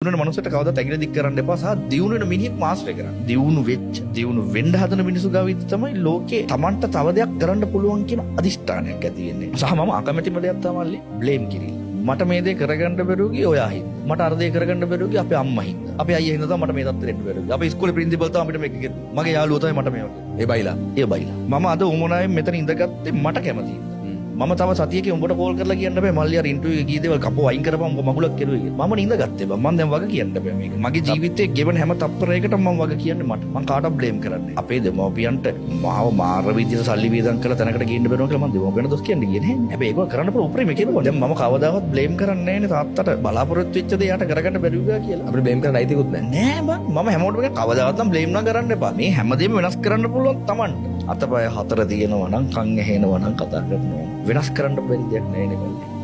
දියුණු වෙන මනුස්සයට කවදාවත් ඇඟිලි දික් කරන්න එපා සහ දියුණු වෙන මිනිහෙක් මාස්ටර් කරන්න. දියුණු වෙන්න හදන මිනිස්සු ගාව තමයි ලෝකේ Tamanට තව දෙයක් කරන්න පුළුවන් කියන අදිෂ්ඨානයක් ඇති වෙන්නේ. සහ මම අකමැතිම දෙයක් තමයි බ්ලේම් කිරීම. මට මේ දේ කරගන්න බැරුව ගියේ ඔයා හින්දා. මට අර දේ කරගන්න බැරුව ගියේ අපේ අම්මා හින්දා. අපේ අයියා හින්දා තමයි මට මේ තත්ත්වෙට එන්න බැරුව ගියේ. අපේ ඉස්කෝලේ ප්‍රින්සිපල් තමයි අපිට මේක කිව්වේ. මගේ යාළුවා තමයි මට මේවා කිව්වේ. ඒ බයිලා. මම අද උමනාවෙන් මෙතන ඉඳගත්තේ මට කැමති හින්දා. මම තව සතියකින් උඹට කෝල් කරලා කියන්න බෑ මල්ලි අර ඉන්ටර්විව් එකේ කී දේවල් කපෝ අයින් කරපම් උඹ මගුලක් කෙරුවේ කියලා. මම නිඳගත්තේ බං. මම දැන් වගේ කියන්න බෑ මේක. මගේ ජීවිතේ ගෙවන හැම තප්පරයකටම මම වගේ කියන්නේ මට. මම කාටවත් බ්ලේම් කරන්නේ. අපේ දෙමව්පියන්ට මාව මාර විදිහට සල්ලි වේදම් කරලා තැනකට ගේන්න බැරුව කියලා මම දෙමව්පියන්ට දොස් කියන්නේ නෑ. හැබැයි ඒක කරන්න පුළුවන් උපරිම කෙරුවා. දැන් මම කවදාවත් බ්ලේම් කරන්නේ නෑනේ තාත්තට බලාපොරොත්තු වෙච්ච දේ යාට කරගන්න බැරි වුණා කියලා. අපිට බ්ලේම් කරන්න අයිතිකුත් නෑ. නෑ බං. මම හැමෝටම කවදාවත් නම් බ්ලේම් නම් කරන්න එපා. මේ හැමදේම වෙනස් කරන්න පුළුවන් Tamanට. අතපය හතර තියෙනවා නම් කන් ඇහෙනවා නම් කතා කරනවා. වෙනස් කරන්න බැරි දෙයක් නෑ නේ.